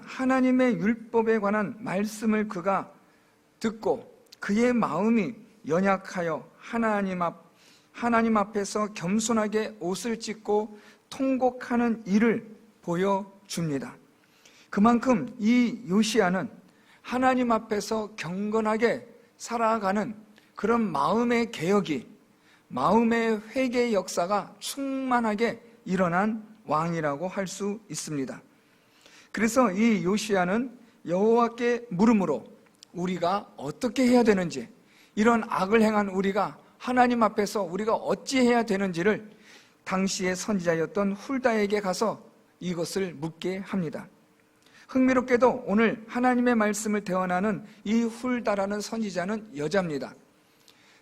하나님의 율법에 관한 말씀을 그가 듣고 그의 마음이 연약하여 하나님 앞에서 겸손하게 옷을 찢고 통곡하는 일을 보여줍니다. 그만큼 이 요시야는 하나님 앞에서 경건하게 살아가는 그런 마음의 개혁이, 마음의 회개의 역사가 충만하게 일어난 왕이라고 할 수 있습니다. 그래서 이 요시야는 여호와께 물음으로 우리가 어떻게 해야 되는지, 이런 악을 행한 우리가 하나님 앞에서 우리가 어찌해야 되는지를 당시의 선지자였던 훌다에게 가서 이것을 묻게 합니다. 흥미롭게도 오늘 하나님의 말씀을 대언하는 이 훌다라는 선지자는 여자입니다.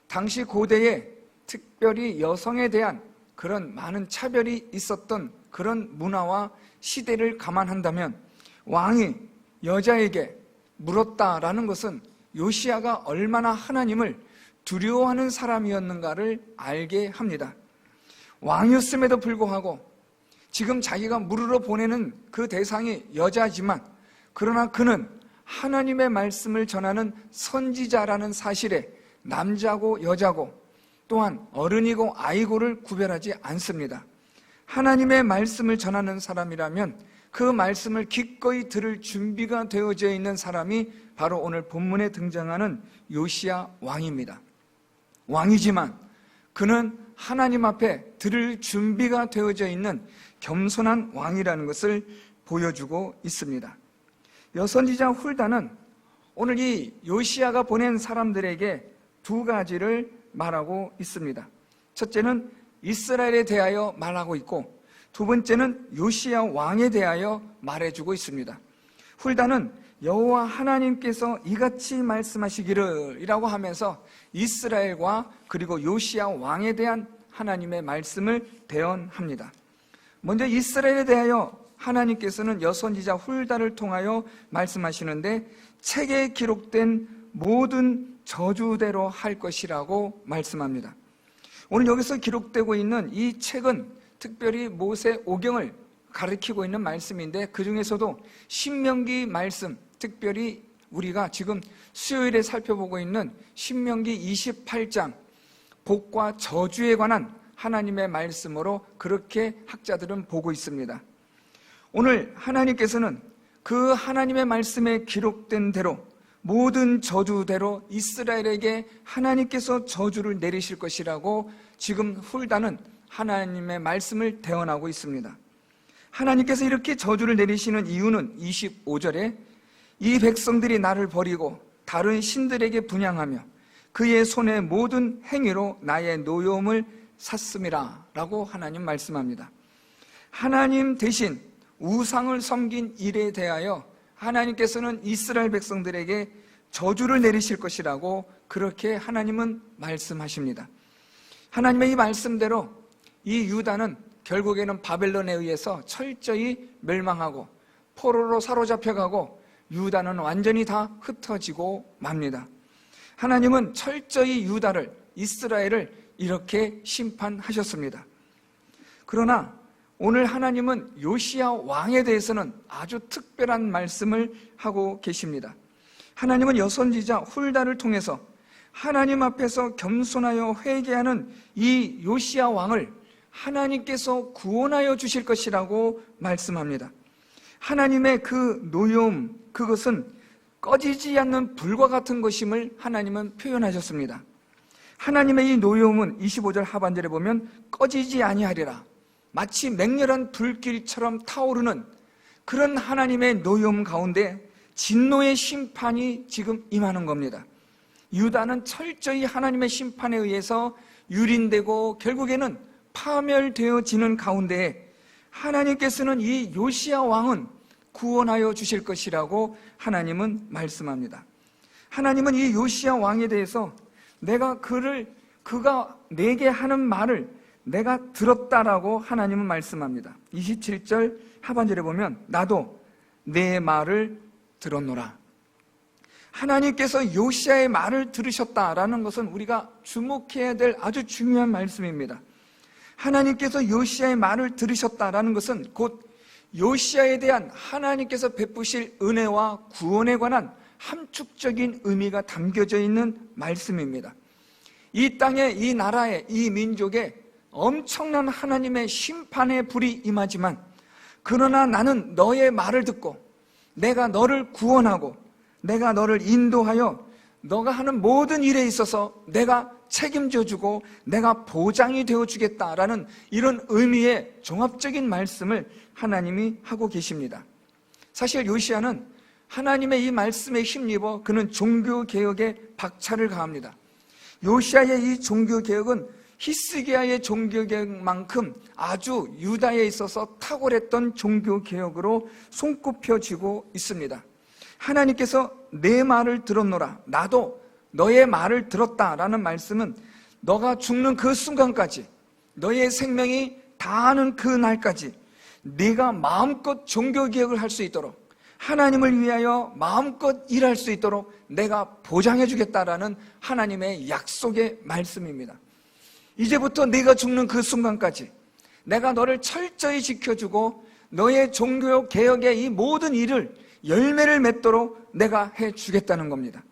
당시 고대에 특별히 여성에 대한 그런 많은 차별이 있었던 그런 문화와 시대를 감안한다면 왕이 여자에게 물었다라는 것은 요시야가 얼마나 하나님을 두려워하는 사람이었는가를 알게 합니다. 왕이었음에도 불구하고 지금 자기가 물으러 보내는 그 대상이 여자지만, 그러나 그는 하나님의 말씀을 전하는 선지자라는 사실에 남자고 여자고 또한 어른이고 아이고를 구별하지 않습니다. 하나님의 말씀을 전하는 사람이라면 그 말씀을 기꺼이 들을 준비가 되어져 있는 사람이 바로 오늘 본문에 등장하는 요시야 왕입니다. 왕이지만 그는 하나님 앞에 들을 준비가 되어져 있는 겸손한 왕이라는 것을 보여주고 있습니다. 여선지자 훌다는 오늘 이 요시야가 보낸 사람들에게 두 가지를 말하고 있습니다. 첫째는 이스라엘에 대하여 말하고 있고, 두 번째는 요시야 왕에 대하여 말해주고 있습니다. 훌다는 여호와 하나님께서 이같이 말씀하시기를 이라고 하면서 이스라엘과 그리고 요시야 왕에 대한 하나님의 말씀을 대언합니다. 먼저 이스라엘에 대하여 하나님께서는 여선지자 훌다를 통하여 말씀하시는데, 책에 기록된 모든 저주대로 할 것이라고 말씀합니다. 오늘 여기서 기록되고 있는 이 책은 특별히 모세 오경을 가리키고 있는 말씀인데, 그 중에서도 신명기 말씀, 특별히 우리가 지금 수요일에 살펴보고 있는 신명기 28장 복과 저주에 관한 하나님의 말씀으로 그렇게 학자들은 보고 있습니다. 오늘 하나님께서는 그 하나님의 말씀에 기록된 대로 모든 저주대로 이스라엘에게 하나님께서 저주를 내리실 것이라고 지금 훌다는 하나님의 말씀을 대언하고 있습니다. 하나님께서 이렇게 저주를 내리시는 이유는 25절에 이 백성들이 나를 버리고 다른 신들에게 분향하며 그의 손의 모든 행위로 나의 노여움을 샀음이라 라고 하나님 말씀합니다. 하나님 대신 우상을 섬긴 일에 대하여 하나님께서는 이스라엘 백성들에게 저주를 내리실 것이라고 그렇게 하나님은 말씀하십니다. 하나님의 이 말씀대로 이 유다는 결국에는 바벨론에 의해서 철저히 멸망하고 포로로 사로잡혀가고 유다는 완전히 다 흩어지고 맙니다. 하나님은 철저히 유다를, 이스라엘을 이렇게 심판하셨습니다. 그러나 오늘 하나님은 요시야 왕에 대해서는 아주 특별한 말씀을 하고 계십니다. 하나님은 여선지자 훌다를 통해서 하나님 앞에서 겸손하여 회개하는 이 요시야 왕을 하나님께서 구원하여 주실 것이라고 말씀합니다. 하나님의 그 노여움, 그것은 꺼지지 않는 불과 같은 것임을 하나님은 표현하셨습니다. 하나님의 이 노여움은 25절 하반절에 보면 꺼지지 아니하리라, 마치 맹렬한 불길처럼 타오르는 그런 하나님의 노여움 가운데 진노의 심판이 지금 임하는 겁니다. 유다는 철저히 하나님의 심판에 의해서 유린되고 결국에는 파멸되어지는 가운데에 하나님께서는 이 요시야 왕은 구원하여 주실 것이라고 하나님은 말씀합니다. 하나님은 이 요시야 왕에 대해서 그가 내게 하는 말을 내가 들었다라고 하나님은 말씀합니다. 27절 하반절에 보면 나도 내 말을 들었노라. 하나님께서 요시야의 말을 들으셨다라는 것은 우리가 주목해야 될 아주 중요한 말씀입니다. 하나님께서 요시야의 말을 들으셨다라는 것은 곧 요시야에 대한 하나님께서 베푸실 은혜와 구원에 관한 함축적인 의미가 담겨져 있는 말씀입니다. 이 땅에, 이 나라에, 이 민족에 엄청난 하나님의 심판의 불이 임하지만, 그러나 나는 너의 말을 듣고 내가 너를 구원하고 내가 너를 인도하여 너가 하는 모든 일에 있어서 내가 책임져 주고 내가 보장이 되어 주겠다라는 이런 의미의 종합적인 말씀을 하나님이 하고 계십니다. 사실 요시야는 하나님의 이 말씀에 힘입어 그는 종교개혁에 박차를 가합니다. 요시야의 이 종교개혁은 히스기야의 종교개혁만큼 아주 유다에 있어서 탁월했던 종교개혁으로 손꼽혀지고 있습니다. 하나님께서 내 말을 들었노라, 나도 너의 말을 들었다라는 말씀은 너가 죽는 그 순간까지, 너의 생명이 다하는 그 날까지 네가 마음껏 종교개혁을 할 수 있도록, 하나님을 위하여 마음껏 일할 수 있도록 내가 보장해 주겠다라는 하나님의 약속의 말씀입니다. 이제부터 네가 죽는 그 순간까지 내가 너를 철저히 지켜주고 너의 종교개혁의 이 모든 일을 열매를 맺도록 내가 해주겠다는 겁니다.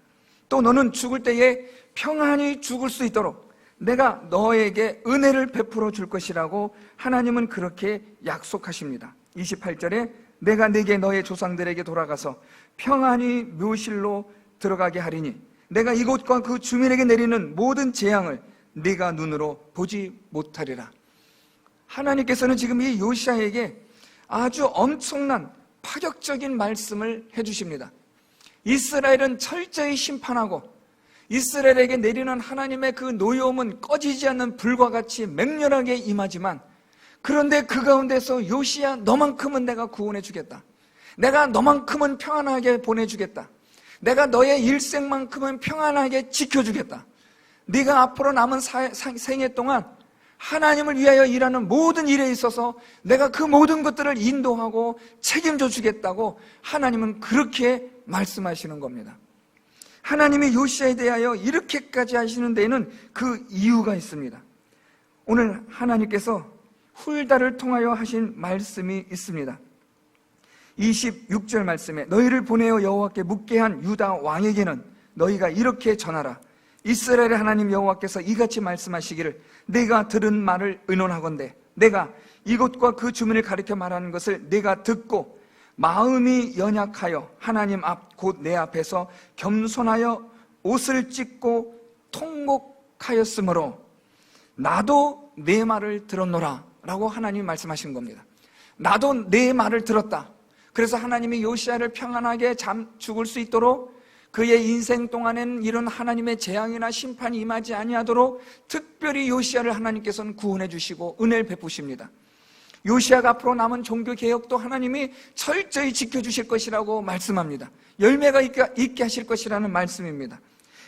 또 너는 죽을 때에 평안히 죽을 수 있도록 내가 너에게 은혜를 베풀어 줄 것이라고 하나님은 그렇게 약속하십니다. 28절에 내가 네게 너의 조상들에게 돌아가서 평안히 묘실로 들어가게 하리니 내가 이곳과 그 주민에게 내리는 모든 재앙을 네가 눈으로 보지 못하리라. 하나님께서는 지금 이 요시야에게 아주 엄청난 파격적인 말씀을 해주십니다. 이스라엘은 철저히 심판하고 이스라엘에게 내리는 하나님의 그 노여움은 꺼지지 않는 불과 같이 맹렬하게 임하지만, 그런데 그 가운데서 요시야, 너만큼은 내가 구원해 주겠다, 내가 너만큼은 평안하게 보내주겠다, 내가 너의 일생만큼은 평안하게 지켜주겠다, 네가 앞으로 남은 생애 동안 하나님을 위하여 일하는 모든 일에 있어서 내가 그 모든 것들을 인도하고 책임져 주겠다고 하나님은 그렇게 말씀하시는 겁니다. 하나님이 요시야에 대하여 이렇게까지 하시는 데에는 그 이유가 있습니다. 오늘 하나님께서 훌다를 통하여 하신 말씀이 있습니다. 26절 말씀에 너희를 보내어 여호와께 묻게 한 유다 왕에게는 너희가 이렇게 전하라. 이스라엘의 하나님 여호와께서 이같이 말씀하시기를 내가 들은 말을 의논하건대 내가 이곳과 그 주민을 가리켜 말하는 것을 내가 듣고 마음이 연약하여 하나님 앞 곧 내 앞에서 겸손하여 옷을 찢고 통곡하였으므로 나도 내 말을 들었노라 라고 하나님이 말씀하신 겁니다. 나도 내 말을 들었다. 그래서 하나님이 요시야를 평안하게 죽을 수 있도록 그의 인생 동안에는 이런 하나님의 재앙이나 심판이 임하지 아니하도록 특별히 요시야를 하나님께서는 구원해 주시고 은혜를 베푸십니다. 요시야가 앞으로 남은 종교개혁도 하나님이 철저히 지켜주실 것이라고 말씀합니다. 열매가 있게 하실 것이라는 말씀입니다.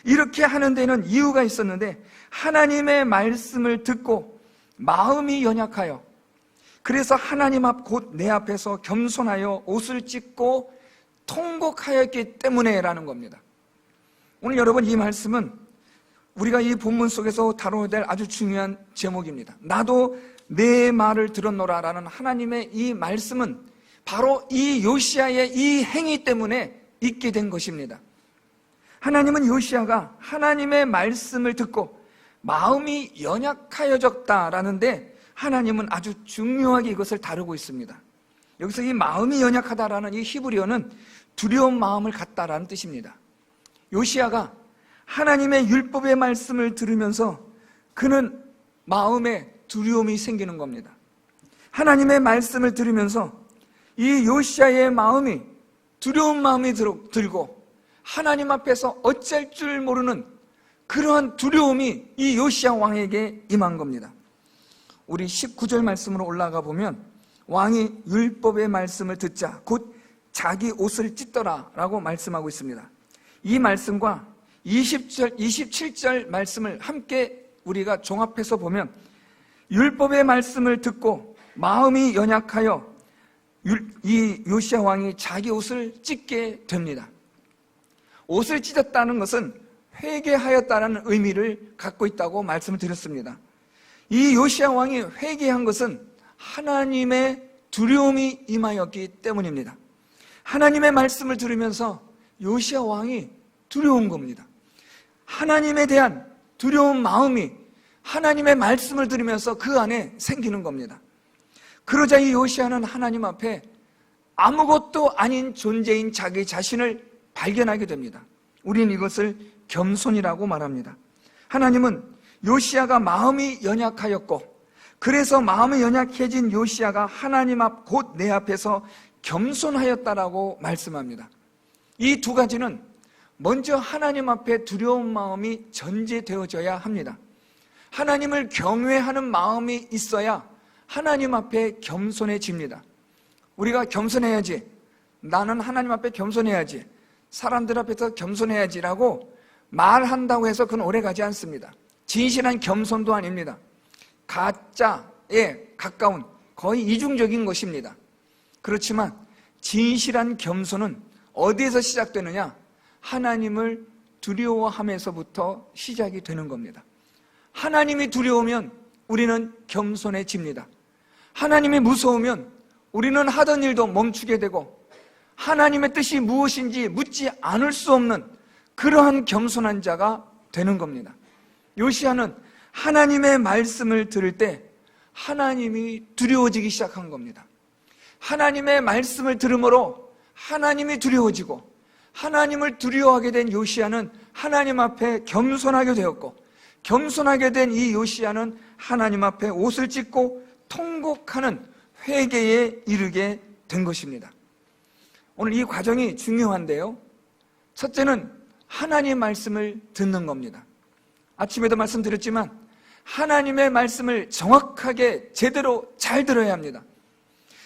이렇게 하는 데는 이유가 있었는데, 하나님의 말씀을 듣고 마음이 연약하여, 그래서 하나님 앞 곧 내 앞에서 겸손하여 옷을 찢고 통곡하였기 때문에 라는 겁니다. 오늘 여러분, 이 말씀은 우리가 이 본문 속에서 다뤄야 될 아주 중요한 제목입니다. 나도 내 말을 들었노라 라는 하나님의 이 말씀은 바로 이 요시야의 이 행위 때문에 있게 된 것입니다. 하나님은 요시야가 하나님의 말씀을 듣고 마음이 연약하여졌다라는데 하나님은 아주 중요하게 이것을 다루고 있습니다. 여기서 이 마음이 연약하다라는 이 히브리어는 두려운 마음을 갖다라는 뜻입니다. 요시야가 하나님의 율법의 말씀을 들으면서 그는 마음에 두려움이 생기는 겁니다. 하나님의 말씀을 들으면서 이 요시야의 마음이 두려운 마음이 들고 하나님 앞에서 어쩔 줄 모르는 그러한 두려움이 이 요시야 왕에게 임한 겁니다. 우리 19절 말씀으로 올라가 보면 왕이 율법의 말씀을 듣자 곧 자기 옷을 찢더라 라고 말씀하고 있습니다. 이 말씀과 27절 말씀을 함께 우리가 종합해서 보면 율법의 말씀을 듣고 마음이 연약하여 이 요시야 왕이 자기 옷을 찢게 됩니다. 옷을 찢었다는 것은 회개하였다는 의미를 갖고 있다고 말씀을 드렸습니다. 이 요시야 왕이 회개한 것은 하나님의 두려움이 임하였기 때문입니다. 하나님의 말씀을 들으면서 요시야 왕이 두려운 겁니다. 하나님에 대한 두려운 마음이 하나님의 말씀을 들으면서 그 안에 생기는 겁니다. 그러자 이 요시야는 하나님 앞에 아무것도 아닌 존재인 자기 자신을 발견하게 됩니다. 우리는 이것을 겸손이라고 말합니다. 하나님은 요시야가 마음이 연약하였고, 그래서 마음이 연약해진 요시야가 하나님 앞 곧 내 앞에서 겸손하였다라고 말씀합니다. 이 두 가지는 먼저 하나님 앞에 두려운 마음이 전제되어져야 합니다. 하나님을 경외하는 마음이 있어야 하나님 앞에 겸손해집니다. 우리가 겸손해야지, 나는 하나님 앞에 겸손해야지, 사람들 앞에서 겸손해야지라고 말한다고 해서 그건 오래가지 않습니다. 진실한 겸손도 아닙니다. 가짜에 가까운 거의 이중적인 것입니다. 그렇지만 진실한 겸손은 어디에서 시작되느냐? 하나님을 두려워하면서부터 시작이 되는 겁니다. 하나님이 두려우면 우리는 겸손해집니다. 하나님이 무서우면 우리는 하던 일도 멈추게 되고, 하나님의 뜻이 무엇인지 묻지 않을 수 없는 그러한 겸손한 자가 되는 겁니다. 요시야는 하나님의 말씀을 들을 때 하나님이 두려워지기 시작한 겁니다. 하나님의 말씀을 들음으로 하나님이 두려워지고, 하나님을 두려워하게 된 요시야는 하나님 앞에 겸손하게 되었고, 겸손하게 된 이 요시야는 하나님 앞에 옷을 찢고 통곡하는 회개에 이르게 된 것입니다. 오늘 이 과정이 중요한데요, 첫째는 하나님의 말씀을 듣는 겁니다. 아침에도 말씀드렸지만 하나님의 말씀을 정확하게 제대로 잘 들어야 합니다.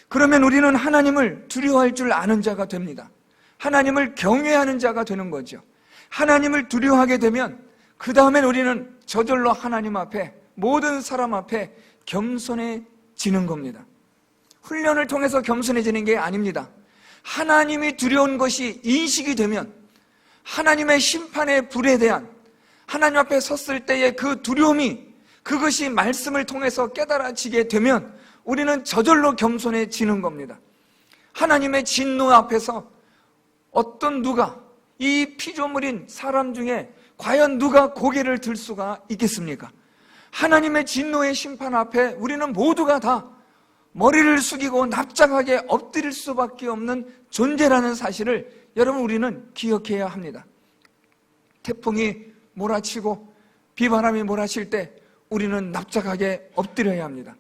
그러면 우리는 하나님을 두려워할 줄 아는 자가 됩니다. 하나님을 경외하는 자가 되는 거죠. 하나님을 두려워하게 되면 그 다음엔 우리는 저절로 하나님 앞에, 모든 사람 앞에 겸손해지는 겁니다. 훈련을 통해서 겸손해지는 게 아닙니다. 하나님이 두려운 것이 인식이 되면 하나님의 심판의 불에 대한, 하나님 앞에 섰을 때의 그 두려움이, 그것이 말씀을 통해서 깨달아지게 되면 우리는 저절로 겸손해지는 겁니다. 하나님의 진노 앞에서 어떤 누가, 이 피조물인 사람 중에 과연 누가 고개를 들 수가 있겠습니까? 하나님의 진노의 심판 앞에 우리는 모두가 다 머리를 숙이고 납작하게 엎드릴 수밖에 없는 존재라는 사실을 여러분, 우리는 기억해야 합니다. 태풍이 몰아치고 비바람이 몰아칠 때 우리는 납작하게 엎드려야 합니다.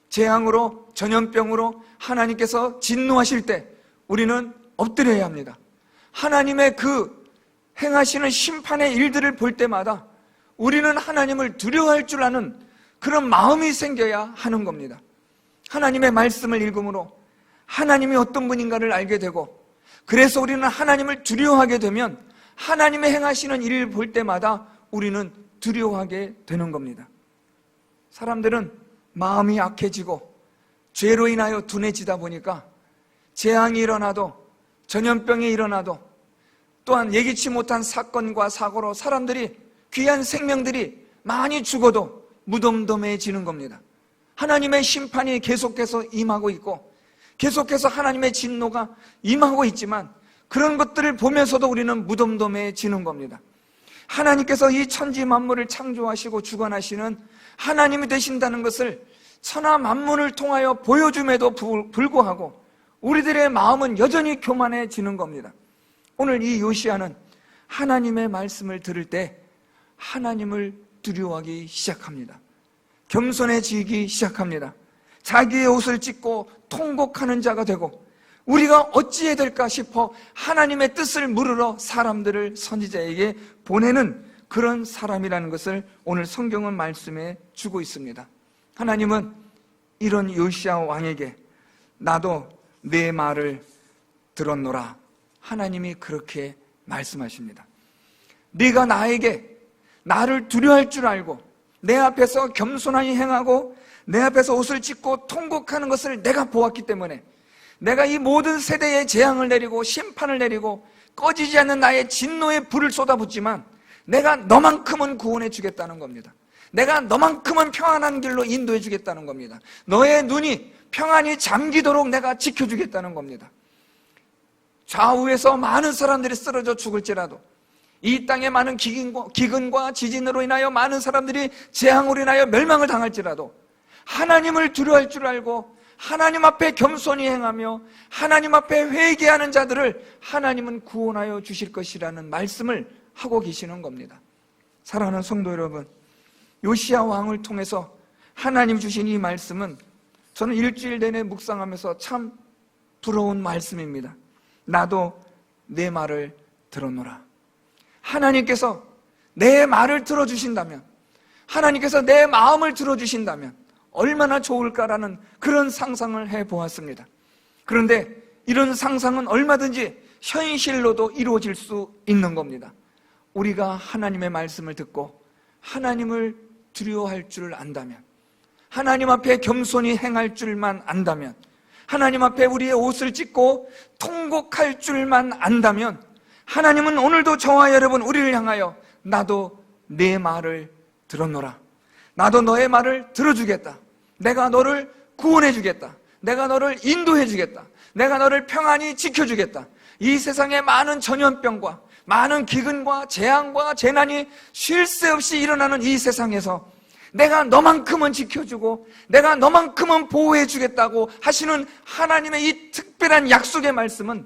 재앙으로, 전염병으로 하나님께서 진노하실 때 우리는 엎드려야 합니다. 하나님의 그 행하시는 심판의 일들을 볼 때마다 우리는 하나님을 두려워할 줄 아는 그런 마음이 생겨야 하는 겁니다. 하나님의 말씀을 읽음으로 하나님이 어떤 분인가를 알게 되고, 그래서 우리는 하나님을 두려워하게 되면 하나님의 행하시는 일을 볼 때마다 우리는 두려워하게 되는 겁니다. 사람들은 마음이 약해지고 죄로 인하여 둔해지다 보니까 재앙이 일어나도, 전염병이 일어나도, 또한 예기치 못한 사건과 사고로 사람들이, 귀한 생명들이 많이 죽어도 무덤덤해지는 겁니다. 하나님의 심판이 계속해서 임하고 있고, 계속해서 하나님의 진노가 임하고 있지만 그런 것들을 보면서도 우리는 무덤덤해지는 겁니다. 하나님께서 이 천지 만물을 창조하시고 주관하시는 하나님이 되신다는 것을 천하 만물을 통하여 보여줌에도 불구하고 우리들의 마음은 여전히 교만해지는 겁니다. 오늘 이 요시야는 하나님의 말씀을 들을 때 하나님을 두려워하기 시작합니다. 겸손해지기 시작합니다. 자기의 옷을 찢고 통곡하는 자가 되고, 우리가 어찌해야 될까 싶어 하나님의 뜻을 물으러 사람들을 선지자에게 보내는 그런 사람이라는 것을 오늘 성경은 말씀해 주고 있습니다. 하나님은 이런 요시야 왕에게 나도 내 말을 들었노라, 하나님이 그렇게 말씀하십니다. 네가 나에게 나를 두려워할 줄 알고 내 앞에서 겸손하게 행하고 내 앞에서 옷을 찢고 통곡하는 것을 내가 보았기 때문에 내가 이 모든 세대에 재앙을 내리고 심판을 내리고 꺼지지 않는 나의 진노의 불을 쏟아붓지만 내가 너만큼은 구원해 주겠다는 겁니다. 내가 너만큼은 평안한 길로 인도해 주겠다는 겁니다. 너의 눈이 평안히 잠기도록 내가 지켜주겠다는 겁니다. 좌우에서 많은 사람들이 쓰러져 죽을지라도, 이 땅에 많은 기근과 지진으로 인하여 많은 사람들이 재앙으로 인하여 멸망을 당할지라도 하나님을 두려워할 줄 알고 하나님 앞에 겸손히 행하며 하나님 앞에 회개하는 자들을 하나님은 구원하여 주실 것이라는 말씀을 하고 계시는 겁니다. 사랑하는 성도 여러분, 요시야 왕을 통해서 하나님 주신 이 말씀은 저는 일주일 내내 묵상하면서 참 부러운 말씀입니다. 나도 내 말을 들었노라. 하나님께서 내 말을 들어주신다면, 하나님께서 내 마음을 들어주신다면 얼마나 좋을까라는 그런 상상을 해보았습니다. 그런데 이런 상상은 얼마든지 현실로도 이루어질 수 있는 겁니다. 우리가 하나님의 말씀을 듣고 하나님을 두려워할 줄 안다면, 하나님 앞에 겸손히 행할 줄만 안다면, 하나님 앞에 우리의 옷을 찢고 통곡할 줄만 안다면, 하나님은 오늘도 저와 여러분 우리를 향하여 나도 내 말을 들었노라, 나도 너의 말을 들어주겠다, 내가 너를 구원해 주겠다, 내가 너를 인도해 주겠다, 내가 너를 평안히 지켜주겠다, 이 세상에 많은 전염병과 많은 기근과 재앙과 재난이 쉴 새 없이 일어나는 이 세상에서 내가 너만큼은 지켜주고 내가 너만큼은 보호해 주겠다고 하시는 하나님의 이 특별한 약속의 말씀은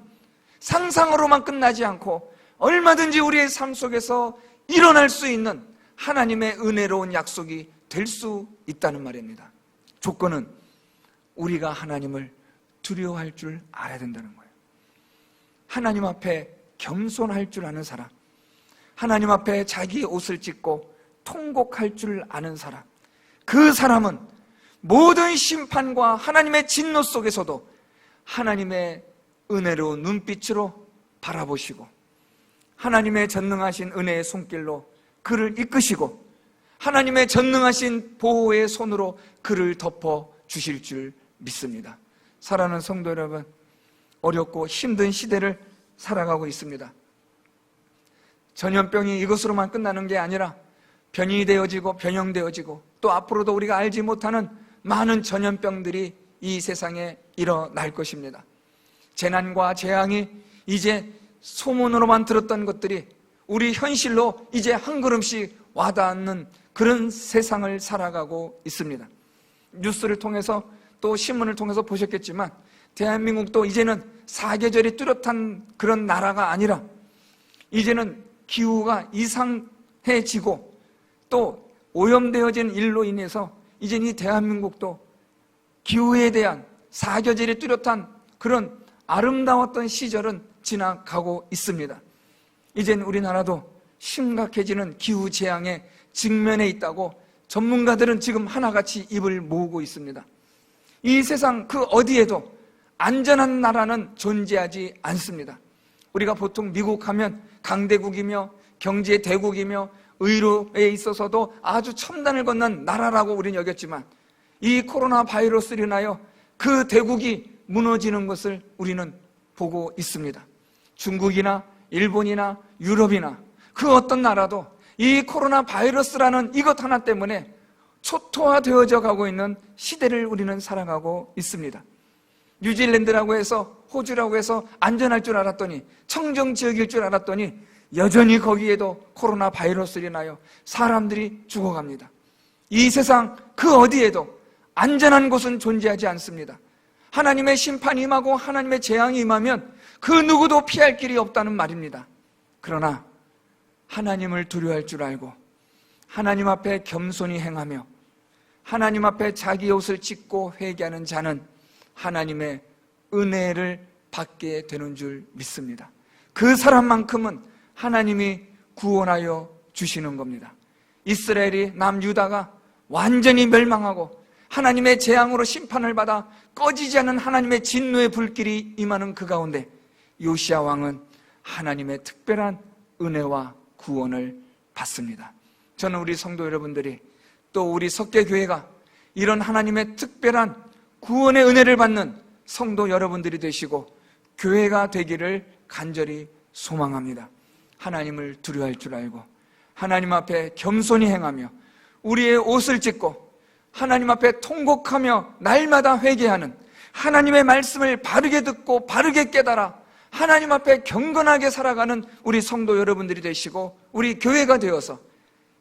상상으로만 끝나지 않고 얼마든지 우리의 삶 속에서 일어날 수 있는 하나님의 은혜로운 약속이 될 수 있다는 말입니다. 조건은 우리가 하나님을 두려워할 줄 알아야 된다는 거예요. 하나님 앞에 겸손할 줄 아는 사람, 하나님 앞에 자기 옷을 찢고 통곡할 줄 아는 사람, 그 사람은 모든 심판과 하나님의 진노 속에서도 하나님의 은혜로운 눈빛으로 바라보시고 하나님의 전능하신 은혜의 손길로 그를 이끄시고 하나님의 전능하신 보호의 손으로 그를 덮어 주실 줄 믿습니다. 사랑하는 성도 여러분, 어렵고 힘든 시대를 살아가고 있습니다. 전염병이 이것으로만 끝나는 게 아니라 변이 되어지고 변형되어지고 또 앞으로도 우리가 알지 못하는 많은 전염병들이 이 세상에 일어날 것입니다. 재난과 재앙이 이제 소문으로만 들었던 것들이 우리 현실로 이제 한 걸음씩 와닿는 그런 세상을 살아가고 있습니다. 뉴스를 통해서 또 신문을 통해서 보셨겠지만 대한민국도 이제는 사계절이 뚜렷한 그런 나라가 아니라 이제는 기후가 이상해지고 또 오염되어진 일로 인해서 이제는 이 대한민국도 기후에 대한 사계절이 뚜렷한 그런 아름다웠던 시절은 지나가고 있습니다. 이제는 우리나라도 심각해지는 기후 재앙에 직면해 있다고 전문가들은 지금 하나같이 입을 모으고 있습니다. 이 세상 그 어디에도 안전한 나라는 존재하지 않습니다. 우리가 보통 미국 하면 강대국이며 경제 대국이며 의료에 있어서도 아주 첨단을 건넌 나라라고 우리는 여겼지만 이 코로나 바이러스로 인하여 그 대국이 무너지는 것을 우리는 보고 있습니다. 중국이나 일본이나 유럽이나 그 어떤 나라도 이 코로나 바이러스라는 이것 하나 때문에 초토화되어져 가고 있는 시대를 우리는 살아가고 있습니다. 뉴질랜드라고 해서 호주라고 해서 안전할 줄 알았더니 청정지역일 줄 알았더니 여전히 거기에도 코로나 바이러스로 인하여 사람들이 죽어갑니다. 이 세상 그 어디에도 안전한 곳은 존재하지 않습니다. 하나님의 심판이 임하고 하나님의 재앙이 임하면 그 누구도 피할 길이 없다는 말입니다. 그러나 하나님을 두려워할 줄 알고 하나님 앞에 겸손히 행하며 하나님 앞에 자기 옷을 찢고 회개하는 자는 하나님의 은혜를 받게 되는 줄 믿습니다. 그 사람만큼은 하나님이 구원하여 주시는 겁니다. 이스라엘이 남유다가 완전히 멸망하고 하나님의 재앙으로 심판을 받아 꺼지지 않는 하나님의 진노의 불길이 임하는 그 가운데 요시야 왕은 하나님의 특별한 은혜와 구원을 받습니다. 저는 우리 성도 여러분들이 또 우리 석계교회가 이런 하나님의 특별한 구원의 은혜를 받는 성도 여러분들이 되시고 교회가 되기를 간절히 소망합니다. 하나님을 두려워할 줄 알고 하나님 앞에 겸손히 행하며 우리의 옷을 찢고 하나님 앞에 통곡하며 날마다 회개하는, 하나님의 말씀을 바르게 듣고 바르게 깨달아 하나님 앞에 경건하게 살아가는 우리 성도 여러분들이 되시고 우리 교회가 되어서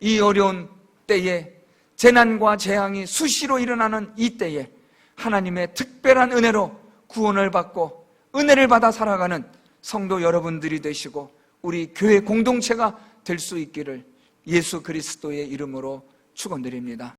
이 어려운 때에, 재난과 재앙이 수시로 일어나는 이 때에 하나님의 특별한 은혜로 구원을 받고 은혜를 받아 살아가는 성도 여러분들이 되시고 우리 교회 공동체가 될 수 있기를 예수 그리스도의 이름으로 축원드립니다.